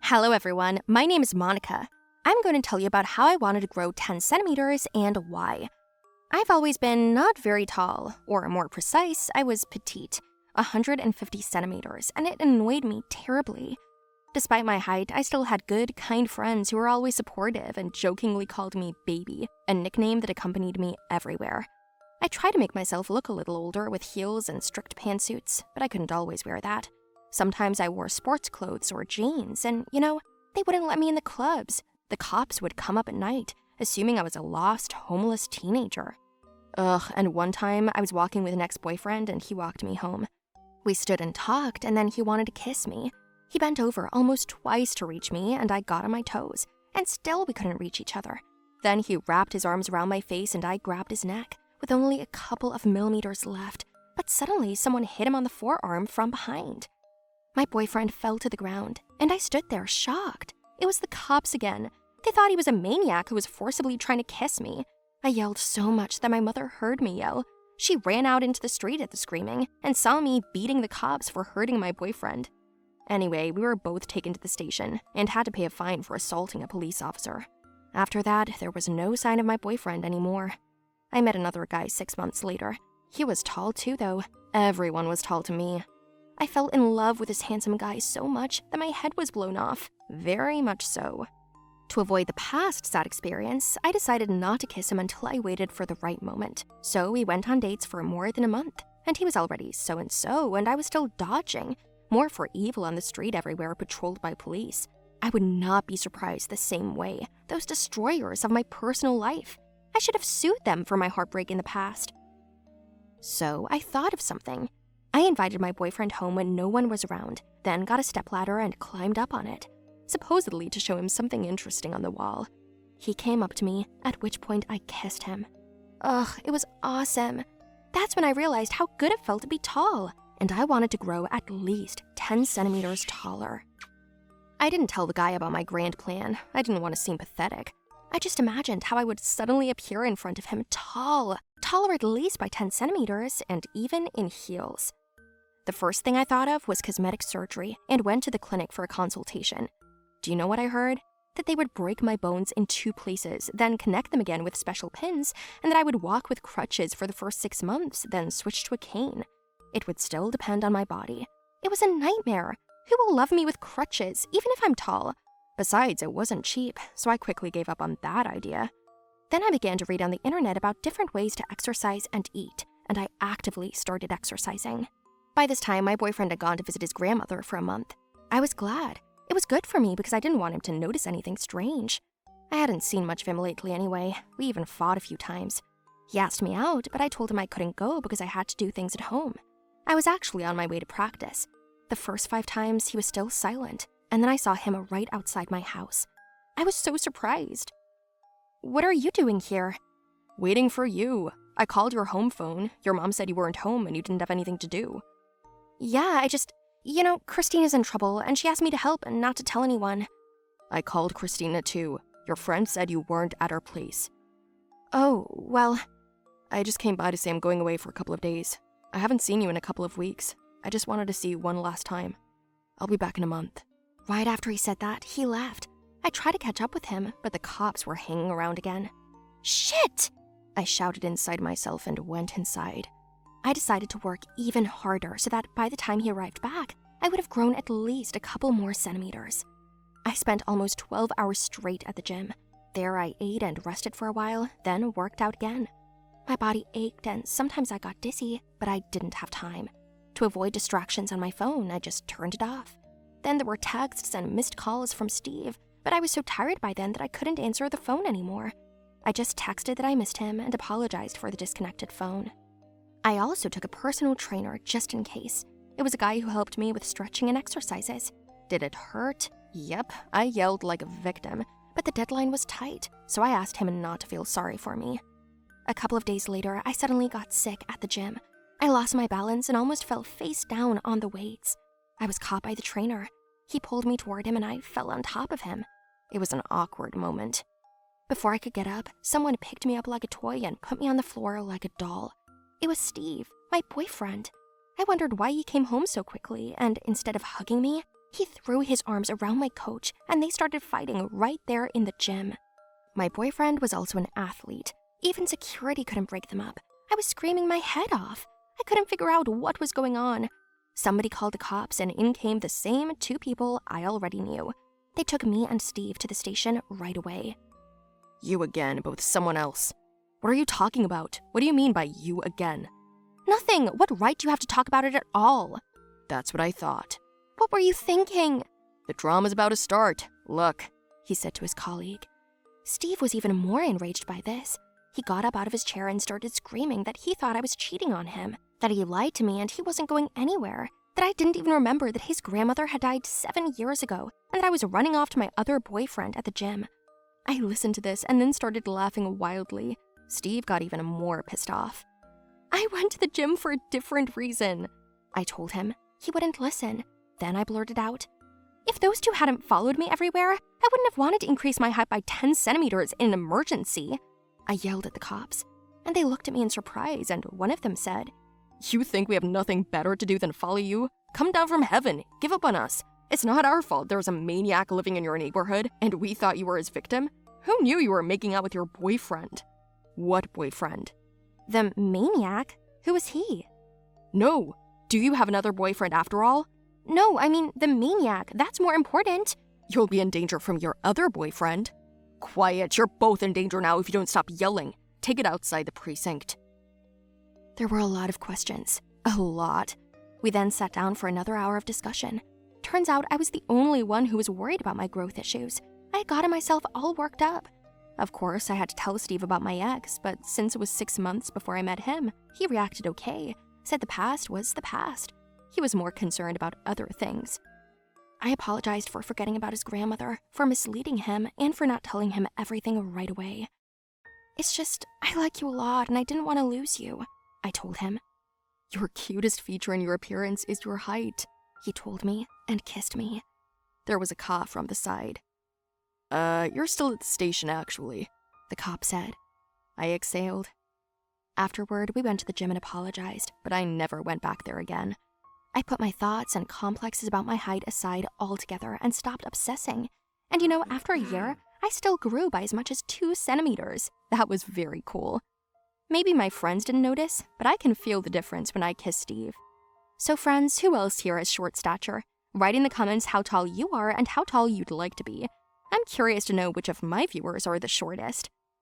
Hello everyone, my name is Monica. I'm going to tell you about how I wanted to grow 10 centimeters and why. I've always been not very tall, or more precise, I was petite, 150 centimeters, and it annoyed me terribly. Despite my height, I still had good, kind friends who were always supportive and jokingly called me baby, a nickname that accompanied me everywhere. I tried to make myself look a little older with heels and strict pantsuits, but I couldn't always wear that. Sometimes I wore sports clothes or jeans, and, they wouldn't let me in the clubs. The cops would come up at night, assuming I was a lost, homeless teenager. And one time I was walking with an ex-boyfriend and he walked me home. We stood and talked, and then he wanted to kiss me. He bent over almost twice to reach me, and I got on my toes, and still we couldn't reach each other. Then he wrapped his arms around my face and I grabbed his neck, with only a couple of millimeters left, but suddenly someone hit him on the forearm from behind. My boyfriend fell to the ground, and I stood there shocked. It was the cops again. They thought he was a maniac who was forcibly trying to kiss me. I yelled so much that my mother heard me yell. She ran out into the street at the screaming and saw me beating the cops for hurting my boyfriend. Anyway, we were both taken to the station and had to pay a fine for assaulting a police officer. After that, there was no sign of my boyfriend anymore. I met another guy 6 months later. He was tall too, though. Everyone was tall to me. I fell in love with this handsome guy so much that my head was blown off. Very much so. To avoid the past sad experience, I decided not to kiss him until I waited for the right moment. So we went on dates for more than a month, and he was already so-and-so, and I was still dodging. More for evil on the street everywhere patrolled by police. I would not be surprised the same way. Those destroyers of my personal life. I should have sued them for my heartbreak in the past. So I thought of something. I invited my boyfriend home when no one was around, then got a stepladder and climbed up on it, supposedly to show him something interesting on the wall. He came up to me, at which point I kissed him. It was awesome. That's when I realized how good it felt to be tall, and I wanted to grow at least 10 centimeters taller. I didn't tell the guy about my grand plan. I didn't want to seem pathetic. I just imagined how I would suddenly appear in front of him taller at least by 10 centimeters, and even in heels. The first thing I thought of was cosmetic surgery and went to the clinic for a consultation. Do you know what I heard? That they would break my bones in 2 places, then connect them again with special pins, and that I would walk with crutches for the first 6 months, then switch to a cane. It would still depend on my body. It was a nightmare. Who will love me with crutches, even if I'm tall? Besides, it wasn't cheap, so I quickly gave up on that idea. Then I began to read on the internet about different ways to exercise and eat, and I actively started exercising. By this time, my boyfriend had gone to visit his grandmother for a month. I was glad. It was good for me because I didn't want him to notice anything strange. I hadn't seen much of him lately anyway. We even fought a few times. He asked me out, but I told him I couldn't go because I had to do things at home. I was actually on my way to practice. The first 5 times, he was still silent, and then I saw him right outside my house. I was so surprised. What are you doing here? Waiting for you. I called your home phone. Your mom said you weren't home and you didn't have anything to do. Yeah, Christina's in trouble, and she asked me to help and not to tell anyone. I called Christina too. Your friend said you weren't at our place. Oh, well, I just came by to say I'm going away for a couple of days. I haven't seen you in a couple of weeks. I just wanted to see you one last time. I'll be back in a month. Right after he said that, he left. I tried to catch up with him, but the cops were hanging around again. Shit! I shouted inside myself and went inside. I decided to work even harder so that by the time he arrived back, I would have grown at least a couple more centimeters. I spent almost 12 hours straight at the gym. There I ate and rested for a while, then worked out again. My body ached and sometimes I got dizzy, but I didn't have time. To avoid distractions on my phone, I just turned it off. Then there were texts and missed calls from Steve, but I was so tired by then that I couldn't answer the phone anymore. I just texted that I missed him and apologized for the disconnected phone. I also took a personal trainer just in case. It was a guy who helped me with stretching and exercises. Did it hurt? Yep, I yelled like a victim, but the deadline was tight, so I asked him not to feel sorry for me. A couple of days later, I suddenly got sick at the gym. I lost my balance and almost fell face down on the weights. I was caught by the trainer. He pulled me toward him and I fell on top of him. It was an awkward moment. Before I could get up, someone picked me up like a toy and put me on the floor like a doll. It was Steve, my boyfriend. I wondered why he came home so quickly, and instead of hugging me, He threw his arms around my coach, and they started fighting right there in the gym. My boyfriend was also an athlete. Even security couldn't break them up. I was screaming my head off. I couldn't figure out what was going on. Somebody called the cops, and in came the same two people I already knew. They took me and Steve to the station right away. You again, but with someone else. What are you talking about? What do you mean by you again? Nothing. What right do you have to talk about it at all? That's what I thought. What were you thinking? The drama's about to start. Look, he said to his colleague. Steve was even more enraged by this. He got up out of his chair and started screaming that he thought I was cheating on him, that he lied to me and he wasn't going anywhere, that I didn't even remember that his grandmother had died 7 years ago, and that I was running off to my other boyfriend at the gym. I listened to this and then started laughing wildly. Steve got even more pissed off. I went to the gym for a different reason, I told him. He wouldn't listen. Then I blurted out, if those two hadn't followed me everywhere, I wouldn't have wanted to increase my height by 10 centimeters in an emergency. I yelled at the cops, and they looked at me in surprise, and one of them said, you think we have nothing better to do than follow you? Come down from heaven. Give up on us. It's not our fault there was a maniac living in your neighborhood, and we thought you were his victim. Who knew you were making out with your boyfriend? What boyfriend? The maniac? Who was he? No. Do you have another boyfriend after all? No, I mean the maniac. That's more important. You'll be in danger from your other boyfriend. Quiet, you're both in danger now if you don't stop yelling. Take it outside the precinct. There were a lot of questions. A lot. We then sat down for another hour of discussion. Turns out I was the only one who was worried about my growth issues. I had gotten myself all worked up. Of course, I had to tell Steve about my ex, but since it was 6 months before I met him, he reacted okay, said the past was the past. He was more concerned about other things. I apologized for forgetting about his grandmother, for misleading him, and for not telling him everything right away. It's just, I like you a lot and I didn't want to lose you, I told him. Your cutest feature in your appearance is your height, he told me and kissed me. There was a cough from the side. You're still at the station, actually, the cop said. I exhaled. Afterward, we went to the gym and apologized, but I never went back there again. I put my thoughts and complexes about my height aside altogether and stopped obsessing. And after a year, I still grew by as much as 2 centimeters. That was very cool. Maybe my friends didn't notice, but I can feel the difference when I kiss Steve. So friends, who else here has short stature? Write in the comments how tall you are and how tall you'd like to be. I'm curious to know which of my viewers are the shortest.